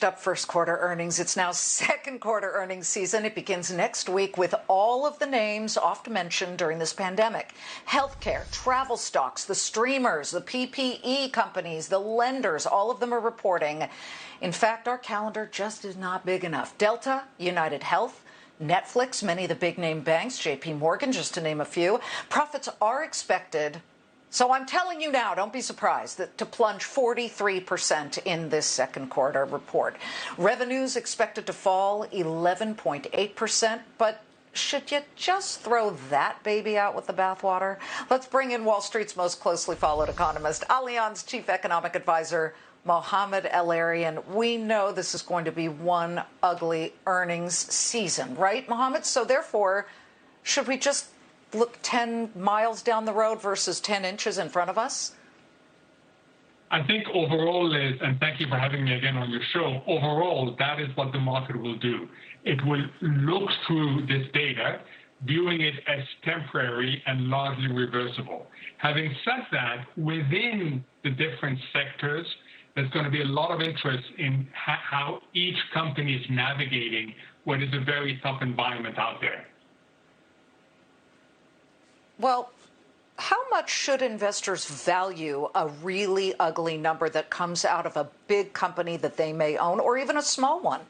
Up first quarter earnings. It's now second quarter earnings season. It begins next week with all of the names often mentioned during this pandemic. Healthcare, travel stocks, the streamers, the PPE companies, the lenders, all of them are reporting. In fact, our calendar just is not big enough. Delta, United Health, Netflix, many of the big name banks, JP Morgan, just to name a few. Profits are expected. So I'm telling you now, don't be surprised, that to plunge 43% in this second quarter report. Revenues expected to fall 11.8%, but should you just throw that baby out with the bathwater? Let's bring in Wall Street's most closely followed economist, Allianz Chief Economic Advisor, Mohamed El-Erian. We know this is going to be one ugly earnings season, right, Mohamed? So therefore, should we just look 10 miles down the road versus 10 inches in front of us? I think overall, Liz, and thank you for having me again on your show, overall, that is what the market will do. It will look through this data, viewing it as temporary and largely reversible. Having said that, within the different sectors, there's going to be a lot of interest in how each company is navigating what is a very tough environment out there. Well, how much should investors value a really ugly number that comes out of a big company that they may own, or even a small one?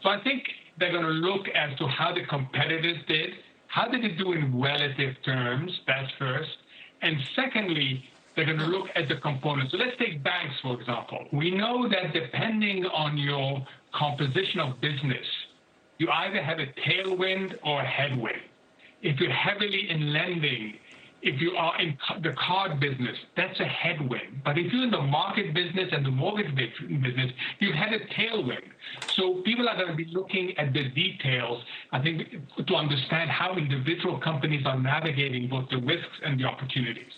So I think they're going to look as to how the competitors did. How did it do in relative terms? That's first. And secondly, they're going to look at the components. So let's take banks, for example. We know that depending on your composition of business, you either have a tailwind or a headwind. If you're heavily in lending, if you are in the card business, that's a headwind. But if you're in the market business and the mortgage business, you've had a tailwind. So people are going to be looking at the details, I think, to understand how individual companies are navigating both the risks and the opportunities.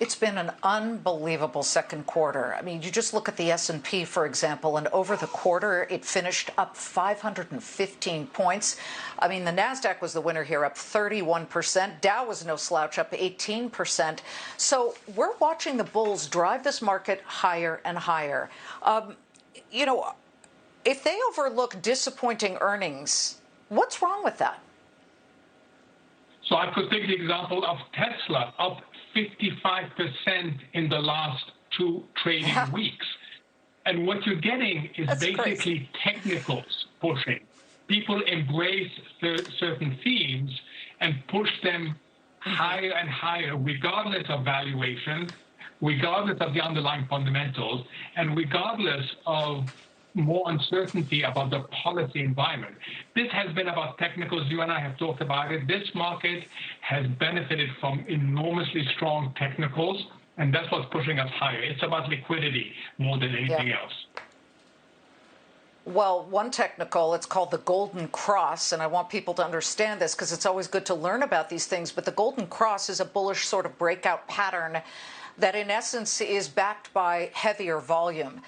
It's been an unbelievable second quarter. I mean, you just look at the S&P, for example, and over the quarter, it finished up 515 points. I mean, the Nasdaq was the winner here, up 31%. Dow was no slouch, up 18%. So we're watching the bulls drive this market higher and higher. You know, if they overlook disappointing earnings, what's wrong with that? So I could take the example of Tesla, up 55% in the last two trading weeks. And what you're getting is basically technicals pushing. People embrace certain themes and push them higher and higher, regardless of valuation, regardless of the underlying fundamentals, and regardless of more uncertainty about the policy environment. This has been about technicals. You and I have talked about it. This market has benefited from enormously strong technicals, and that's what's pushing us higher. It's about liquidity more than anything else. Well, one technical, it's called the Golden Cross, and I want people to understand this because it's always good to learn about these things, but the Golden Cross is a bullish sort of breakout pattern that in essence is backed by heavier volume.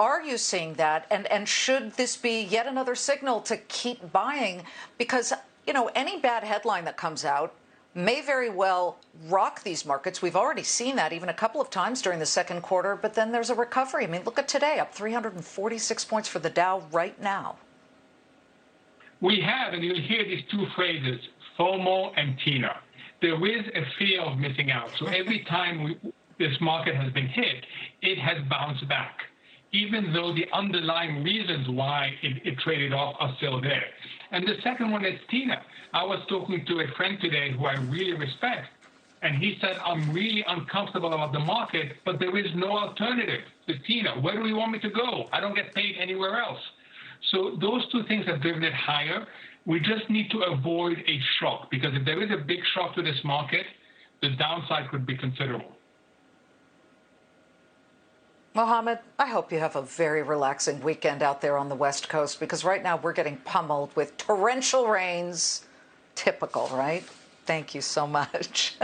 Are you seeing that? And should this be yet another signal to keep buying? Because, you know, any bad headline that comes out may very well rock these markets. We've already seen that even a couple of times during the second quarter, but then there's a recovery. I mean, look at today, up 346 points for the Dow right now. We have, and you'll hear these two phrases, FOMO and TINA. There is a fear of missing out. So every time this market has been hit, it has bounced back, even though the underlying reasons why it traded off are still there. And the second one is TINA. I was talking to a friend today who I really respect, and he said, I'm really uncomfortable about the market, but there is no alternative to TINA. Where do we want me to go? I don't get paid anywhere else. So those two things have driven it higher. We just need to avoid a shock, because if there is a big shock to this market, the downside could be considerable. Mohamed, I hope you have a very relaxing weekend out there on the West Coast, because right now we're getting pummeled with torrential rains. Typical, right? Thank you so much.